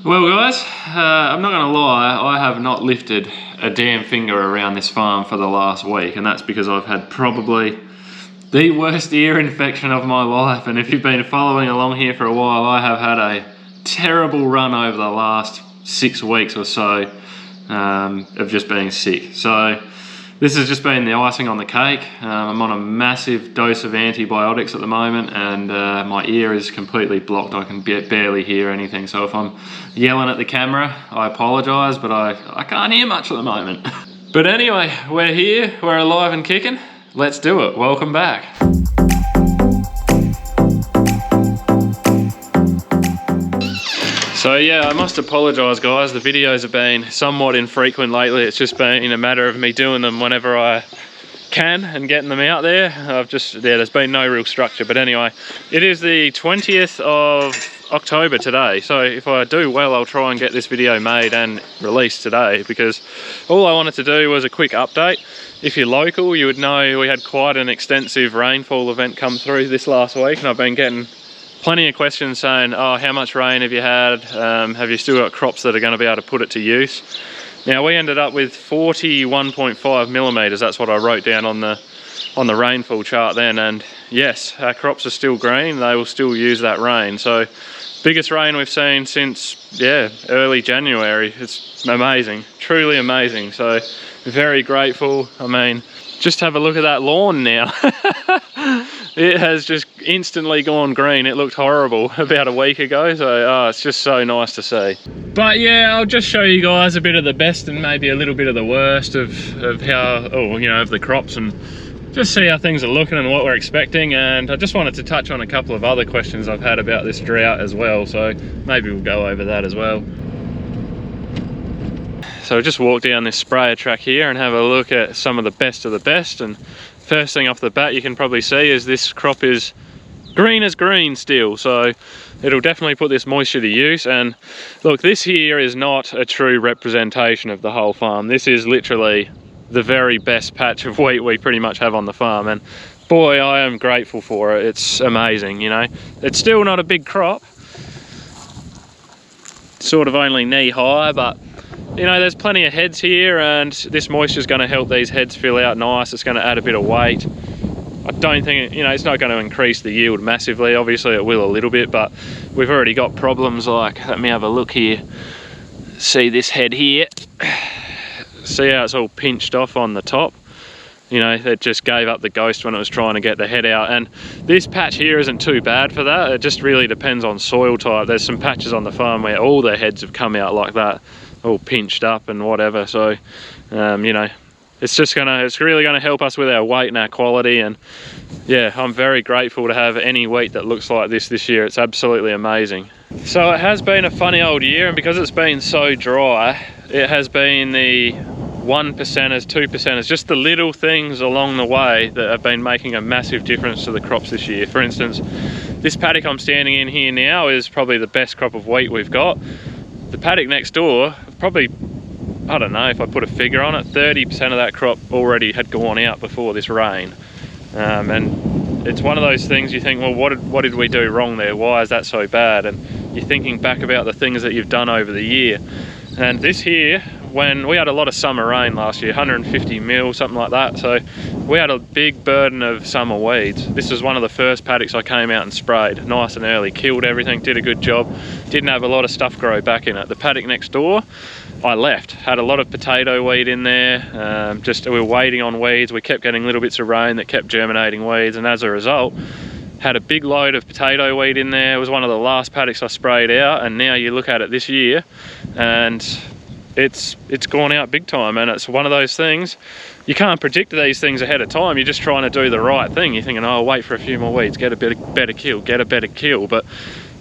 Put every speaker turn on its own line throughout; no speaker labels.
Well guys, I'm not going to lie, I have not lifted a damn finger around this farm for the last week, and that's because I've had probably the worst ear infection of my life. And if you've been following along here for a while, I have had a terrible run over the last 6 weeks or so of just being sick. So this has just been the icing on the cake. I'm on a massive dose of antibiotics at the moment, and my ear is completely blocked. I can barely hear anything. So if I'm yelling at the camera, I apologise, but I can't hear much at the moment. But anyway, we're here, we're alive and kicking. Let's do it. Welcome back. So yeah, I must apologise guys, the videos have been somewhat infrequent lately. It's just been a matter of me doing them whenever I can and getting them out there. There's been no real structure. But anyway, it is the 20th of October today. So if I do well, I'll try and get this video made and released today, because all I wanted to do was a quick update. If you're local, you would know we had quite an extensive rainfall event come through this last week, and I've been getting plenty of questions saying, oh, how much rain have you had? Have you still got crops that are going to be able to put it to use? Now, we ended up with 41.5 millimeters. That's what I wrote down on the rainfall chart then. And yes, our crops are still green. They will still use that rain. So biggest rain we've seen since, yeah, early January. It's amazing, truly amazing. So very grateful. I mean, just have a look at that lawn now. It has just instantly gone green. It looked horrible about a week ago, so it's just so nice to see. But yeah, I'll just show you guys a bit of the best and maybe a little bit of the worst of how, of the crops, and just see how things are looking and what we're expecting. And I just wanted to touch on a couple of other questions I've had about this drought as well, so maybe we'll go over that as well. So just walk down this sprayer track here and have a look at some of the best. And first thing off the bat you can probably see is this crop is green as green still, so it'll definitely put this moisture to use. And look, this here is not a true representation of the whole farm. This is literally the very best patch of wheat we pretty much have on the farm, and boy, I am grateful for it. It's amazing, you know. It's still not a big crop, sort of only knee high, but you know, there's plenty of heads here, and this moisture is going to help these heads fill out nice. It's going to add a bit of weight. I don't think, it's not going to increase the yield massively. Obviously it will a little bit, but we've already got problems like, let me have a look here. See this head here? See how it's all pinched off on the top? You know, it just gave up the ghost when it was trying to get the head out. And this patch here isn't too bad for that. It just really depends on soil type. There's some patches on the farm where all the heads have come out like that, all pinched up and whatever. So you know, it's really gonna help us with our weight and our quality. And yeah, I'm very grateful to have any wheat that looks like this year. It's absolutely amazing. So it has been a funny old year, and because it's been so dry, it has been the 1%ers, 2%ers, just the little things along the way that have been making a massive difference to the crops this year. For instance, this paddock I'm standing in here now is probably the best crop of wheat we've got. The paddock next door, probably, I don't know if I put a figure on it, 30% of that crop already had gone out before this rain. And it's one of those things you think, well, what did we do wrong there? Why is that so bad? And you're thinking back about the things that you've done over the year. And this here, when we had a lot of summer rain last year, 150 mil, something like that, so we had a big burden of summer weeds. This was one of the first paddocks I came out and sprayed nice and early, killed everything, did a good job, didn't have a lot of stuff grow back in it. The paddock next door, I left, had a lot of potato weed in there. We were waiting on weeds. We kept getting little bits of rain that kept germinating weeds, and as a result, had a big load of potato weed in there. It was one of the last paddocks I sprayed out, and now you look at it this year and it's gone out big time. And it's one of those things, you can't predict these things ahead of time. You're just trying to do the right thing. You're thinking, oh, wait for a few more weeds, get a better kill, but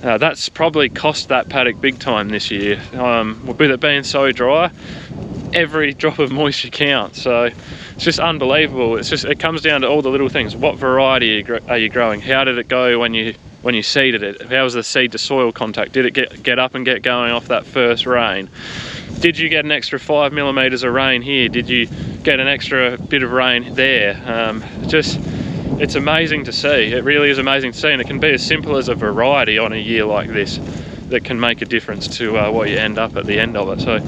that's probably cost that paddock big time this year. With it being so dry, every drop of moisture counts. So it's just unbelievable. It comes down to all the little things. What variety are you growing? How did it go when you seeded it? How was the seed to soil contact? Did it get up and get going off that first rain? Did you get an extra 5 millimeters of rain here? Did you get an extra bit of rain there? It's amazing to see. It really is amazing to see, and it can be as simple as a variety on a year like this. that can make a difference to what you end up at the end of it. So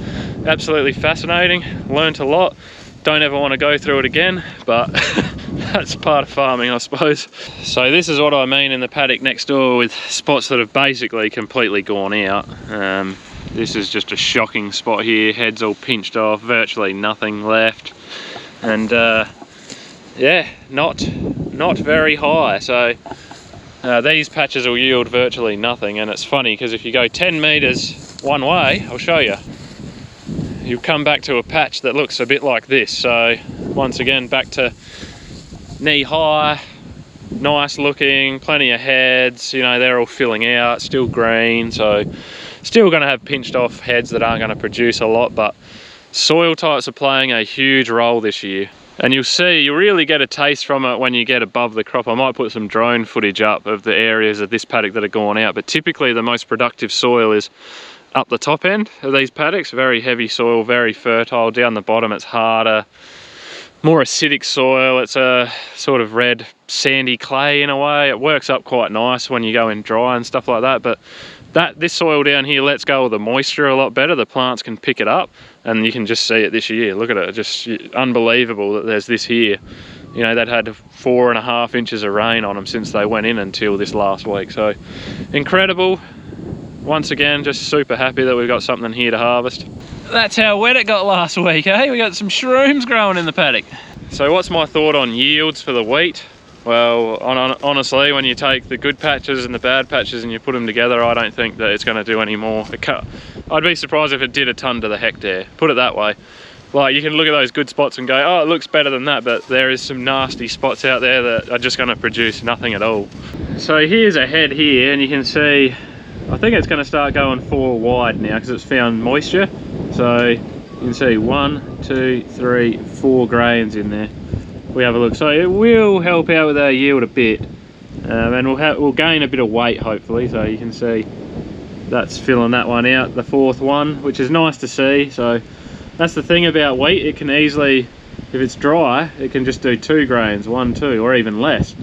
absolutely fascinating, learnt a lot. Don't ever want to go through it again, but that's part of farming, I suppose. So this is what I mean in the paddock next door with spots that have basically completely gone out. This is just a shocking spot here, heads all pinched off, virtually nothing left. And yeah, not very high. So these patches will yield virtually nothing, and it's funny because if you go 10 meters one way, I'll show you, you'll come back to a patch that looks a bit like this. So once again, back to knee high, nice looking, plenty of heads, you know, they're all filling out, still green, so still going to have pinched off heads that aren't going to produce a lot, but soil types are playing a huge role this year. And you'll see, you really get a taste from it when you get above the crop. I might put some drone footage up of the areas of this paddock that are gone out, but typically the most productive soil is up the top end of these paddocks. Very heavy soil, very fertile. Down the bottom it's harder, more acidic soil. It's a sort of red sandy clay in a way. It works up quite nice when you go in dry and stuff like that, but this soil down here lets go of the moisture a lot better. The plants can pick it up, and you can just see it this year. Look at it, just unbelievable that there's this here. You know, they'd had 4.5 inches of rain on them since they went in until this last week. So incredible. Once again, just super happy that we've got something here to harvest. That's how wet it got last week, eh? We got some shrooms growing in the paddock. So what's my thought on yields for the wheat? Well, honestly, when you take the good patches and the bad patches and you put them together, I don't think that it's going to do any more. I'd be surprised if it did a ton to the hectare, put it that way. Like, you can look at those good spots and go, oh, it looks better than that, but there is some nasty spots out there that are just going to produce nothing at all. So here's a head here, and you can see, I think it's going to start going 4 wide now because it's found moisture. So you can see 1, 2, 3, 4 grains in there. We have a look. So it will help out with our yield a bit, and we'll gain a bit of weight hopefully. So you can see that's filling that one out, the 4th one, which is nice to see. So that's the thing about wheat, it can easily, if it's dry, it can just do 2 grains, 1, 2, or even less.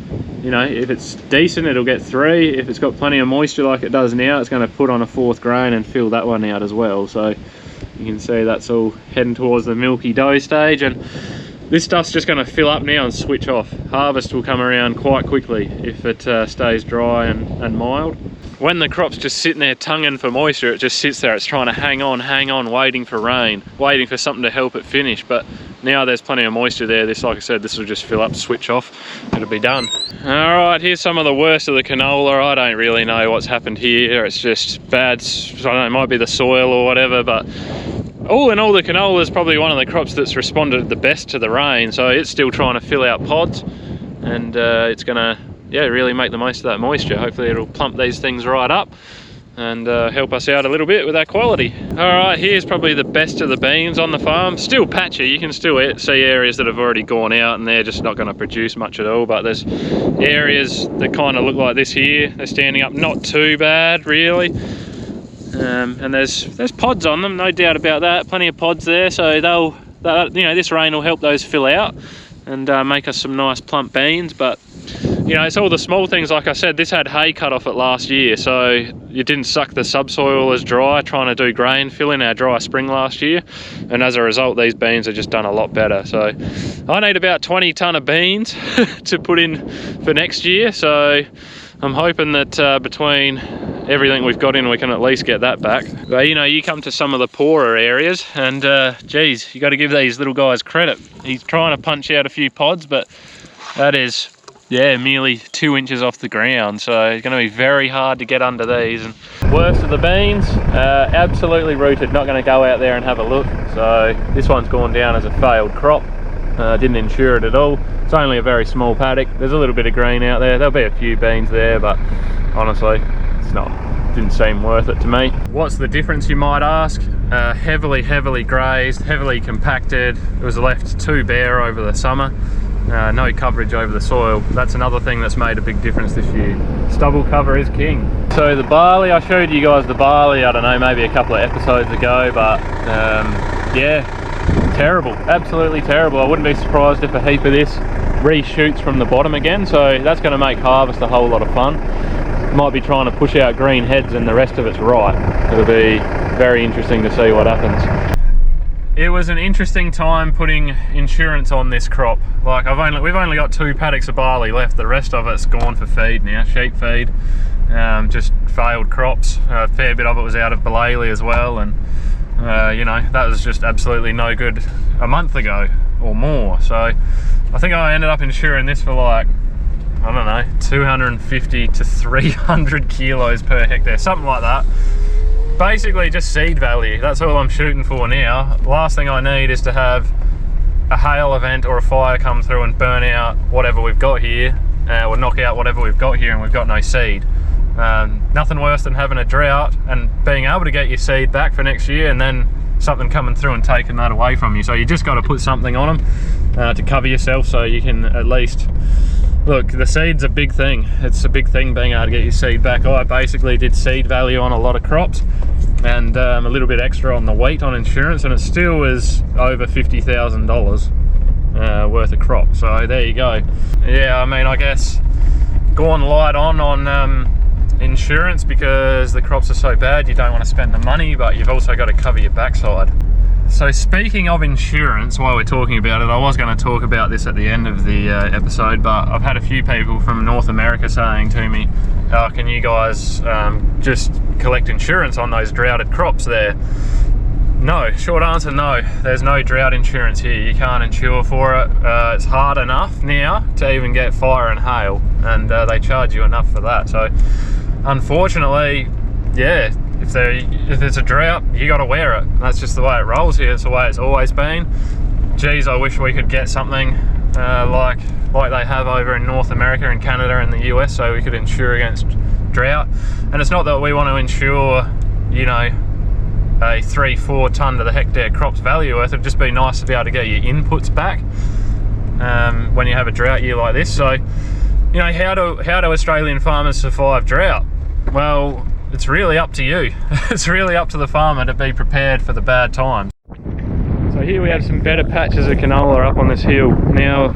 You know, if it's decent, it'll get 3. If it's got plenty of moisture like it does now, it's going to put on a 4th grain and fill that one out as well. So you can see that's all heading towards the milky dough stage, and this stuff's just going to fill up now and switch off. Harvest will come around quite quickly if it stays dry and mild. When the crop's just sitting there tonguing for moisture, it just sits there, it's trying to hang on, waiting for rain, waiting for something to help it finish. But now there's plenty of moisture there. This, like I said, this will just fill up, switch off, it'll be done. All right, here's some of the worst of the canola. I don't really know what's happened here. It's just bad, I don't know, it might be the soil or whatever, but all in all, the canola is probably one of the crops that's responded the best to the rain. So it's still trying to fill out pods, and it's gonna, yeah, really make the most of that moisture. Hopefully it'll plump these things right up and help us out a little bit with our quality. All right, here's probably the best of the beans on the farm. Still patchy, you can still see areas that have already gone out and they're just not going to produce much at all, but there's areas that kind of look like this here. They're standing up, not too bad really. And there's pods on them, no doubt about that. Plenty of pods there, so you know, this rain will help those fill out and make us some nice plump beans. But you know, it's all the small things. Like I said, this had hay cut off it last year, so you didn't suck the subsoil as dry trying to do grain fill in our dry spring last year, and as a result these beans have just done a lot better. So I need about 20 tonne of beans to put in for next year, so I'm hoping that between everything we've got in, we can at least get that back. But you know, you come to some of the poorer areas and geez, you got to give these little guys credit. He's trying to punch out a few pods, but that is, yeah, merely 2 inches off the ground, so it's going to be very hard to get under these. And worst of the beans, absolutely rooted, not going to go out there and have a look. So this one's gone down as a failed crop. Didn't insure it at all. It's only a very small paddock. There's a little bit of green out there. There'll be a few beans there, but honestly, didn't seem worth it to me. What's the difference, you might ask? Heavily grazed, heavily compacted. It was left too bare over the summer. No coverage over the soil. That's another thing that's made a big difference this year. Stubble cover is king. So the barley, I showed you guys the barley, I don't know, maybe a couple of episodes ago, but yeah, terrible, absolutely terrible. I wouldn't be surprised if a heap of this reshoots from the bottom again, so that's going to make harvest a whole lot of fun. might be trying to push out green heads and the rest of it's right. It'll be very interesting to see what happens. It was an interesting time putting insurance on this crop. Like we've only got 2 paddocks of barley left. The rest of it's gone for feed now, sheep feed. Just failed crops. A fair bit of it was out of Ballali as well, and you know, that was just absolutely no good a month ago or more. So I think I ended up insuring this for like, I don't know, 250 to 300 kilos per hectare, something like that. Basically just seed value, that's all I'm shooting for now. Last thing I need is to have a hail event or a fire come through and burn out whatever we've got here, or knock out whatever we've got here and we've got no seed. Nothing worse than having a drought and being able to get your seed back for next year and then something coming through and taking that away from you. So you just got to put something on them to cover yourself, so you can at least, look, the seed's a big thing. It's a big thing being able to get your seed back. I basically did seed value on a lot of crops and a little bit extra on the wheat on insurance, and it still was over $50,000 worth of crop. So there you go. Yeah, I mean, I guess gone light on insurance because the crops are so bad. You don't want to spend the money, but you've also got to cover your backside. So speaking of insurance, while we're talking about it, I was going to talk about this at the end of the episode, but I've had a few people from North America saying to me, oh, can you guys just collect insurance on those droughted crops there? No, short answer, no. There's no drought insurance here. You can't insure for it. It's hard enough now to even get fire and hail, and they charge you enough for that. So unfortunately, yeah, if it's a drought, you got to wear it. That's just the way it rolls here. It's the way it's always been. Geez, I wish we could get something like they have over in North America and Canada and the US, so we could insure against drought. And it's not that we want to insure, you know, a 3-4 tonne to the hectare crop's value worth. It'd just be nice to be able to get your inputs back when you have a drought year like this. So, you know, how do Australian farmers survive drought? Well, it's really up to you. It's really up to the farmer to be prepared for the bad times. So here we have some better patches of canola up on this hill. Now,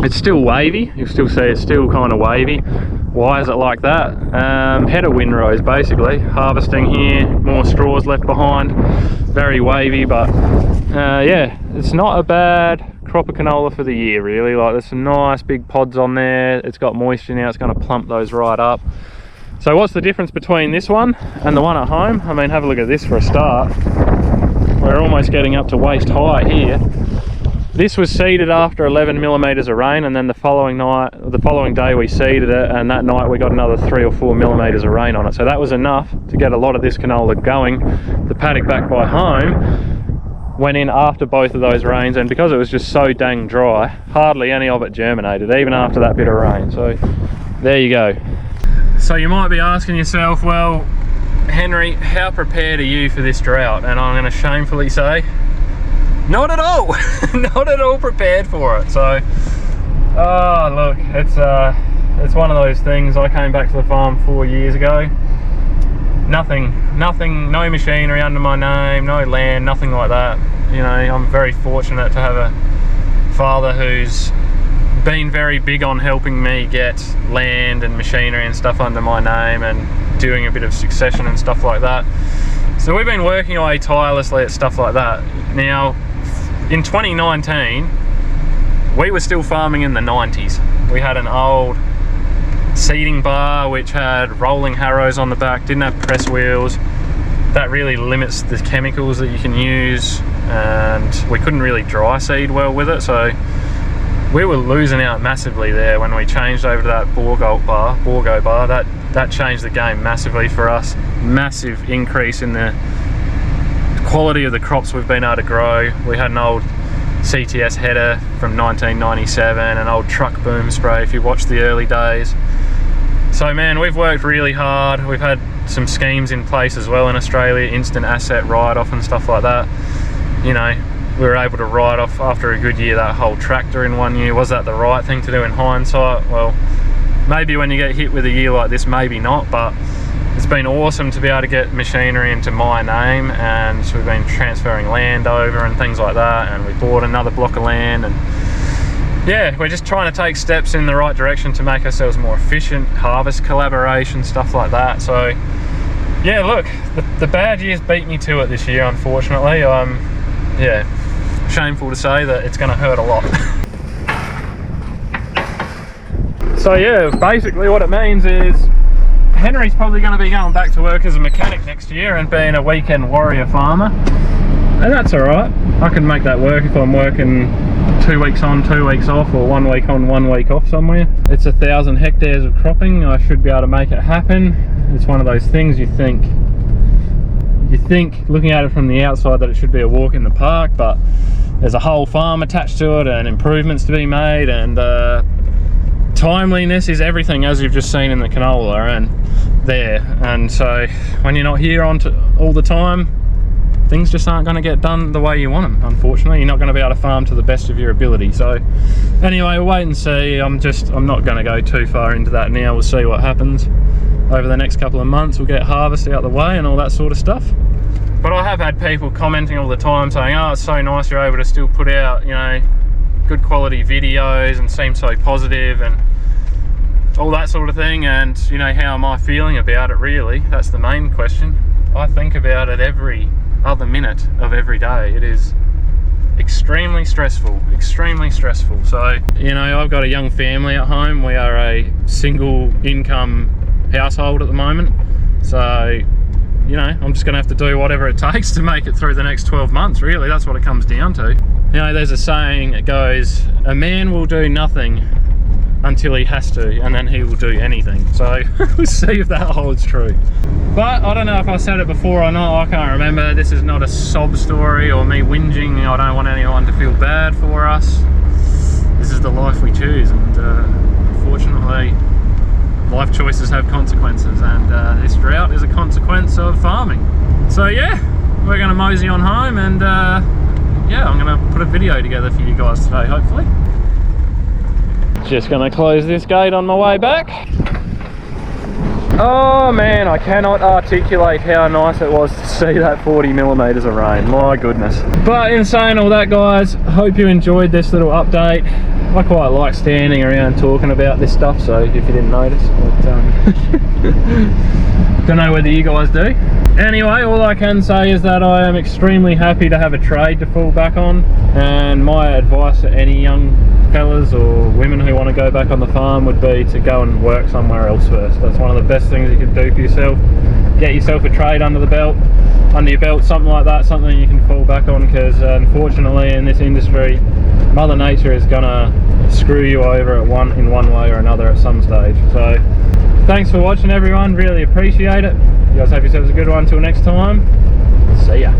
it's still wavy. You'll still see it's still kind of wavy. Why is it like that? Head of windrows, basically. Harvesting here, more straws left behind. Very wavy, but yeah, it's not a bad crop of canola for the year, really. Like, there's some nice big pods on there. It's got moisture now. It's going to plump those right up. So what's the difference between this one and the one at home? I mean, have a look at this for a start. We're almost getting up to waist height here. This was seeded after 11 millimeters of rain, and then the following day we seeded it, and that night we got another 3 or 4 millimeters of rain on it. So that was enough to get a lot of this canola going. The paddock back by home went in after both of those rains, and because it was just so dang dry, hardly any of it germinated, even after that bit of rain. So there you go. So you might be asking yourself, well, Henry, how prepared are you for this drought? And I'm going to shamefully say, not at all. Not at all prepared for it. So, look, it's one of those things. I came back to the farm 4 years ago. Nothing, no machinery under my name, no land, nothing like that. You know, I'm very fortunate to have a father who's been very big on helping me get land and machinery and stuff under my name and doing a bit of succession and stuff like that. So we've been working away tirelessly at stuff like that. Now, in 2019, we were still farming in the 90s. We had an old seeding bar which had rolling harrows on the back, didn't have press wheels. That really limits the chemicals that you can use, and we couldn't really dry seed well with it, so we were losing out massively there. When we changed over to that Borgo bar, that changed the game massively for us. Massive increase in the quality of the crops we've been able to grow. We had an old CTS header from 1997, an old truck boom spray if you watched the early days. So man, we've worked really hard. We've had some schemes in place as well in Australia, instant asset write-off and stuff like that. You know, we were able to write off after a good year that whole tractor in 1 year. Was that the right thing to do in hindsight? Well, maybe when you get hit with a year like this, maybe not, but it's been awesome to be able to get machinery into my name, and so we've been transferring land over and things like that, and we bought another block of land, and yeah, we're just trying to take steps in the right direction to make ourselves more efficient, harvest collaboration, stuff like that. So yeah, look, the bad years beat me to it this year, unfortunately. Yeah, shameful to say that it's going to hurt a lot. So yeah, basically what it means is Henry's probably going to be going back to work as a mechanic next year and being a weekend warrior farmer, and that's all right. I can make that work if I'm working 2 weeks on, 2 weeks off, or 1 week on, 1 week off somewhere. It's 1,000 hectares of cropping. I should be able to make it happen. It's one of those things you think looking at it from the outside that it should be a walk in the park, but there's a whole farm attached to it and improvements to be made, and timeliness is everything, as you've just seen in the canola and there. And so when you're not here on all the time, things just aren't going to get done the way you want them. Unfortunately, you're not going to be able to farm to the best of your ability. So anyway, we'll wait and see. I'm not going to go too far into that now. We'll see what happens over the next couple of months. We'll get harvest out the way and all that sort of stuff. But I have had people commenting all the time saying, oh, it's so nice you're able to still put out, you know, good quality videos and seem so positive and all that sort of thing. And you know, how am I feeling about it? Really, that's the main question. I think about it every other minute of every day. It is extremely stressful. So you know, I've got a young family at home. We are a single income household at the moment, so you know, I'm just gonna have to do whatever it takes to make it through the next 12 months. Really, that's what it comes down to. You know, there's a saying that goes, a man will do nothing until he has to, and then he will do anything. So we'll see if that holds true. But I don't know if I said it before or not, I can't remember. This is not a sob story or me whinging. I don't want anyone to feel bad for us. This is the life we choose, and unfortunately life choices have consequences, and this drought is a consequence of farming. So yeah, we're gonna mosey on home, and yeah, I'm gonna put a video together for you guys today, hopefully. Just gonna close this gate on my way back. Oh man, I cannot articulate how nice it was to see that 40 millimeters of rain. My goodness. But in saying all that, guys, hope you enjoyed this little update. I quite like standing around talking about this stuff, so if you didn't notice, but don't know whether you guys do. Anyway, all I can say is that I am extremely happy to have a trade to fall back on, and my advice to any young fellas or women who want to go back on the farm would be to go and work somewhere else first. That's one of the best things you can do for yourself. Get yourself a trade under your belt, something like that, something you can fall back on, because unfortunately in this industry, Mother Nature is gonna screw you over in one way or another at some stage. So thanks for watching, everyone, really appreciate it. You guys have yourselves a good one. Till next time, see ya.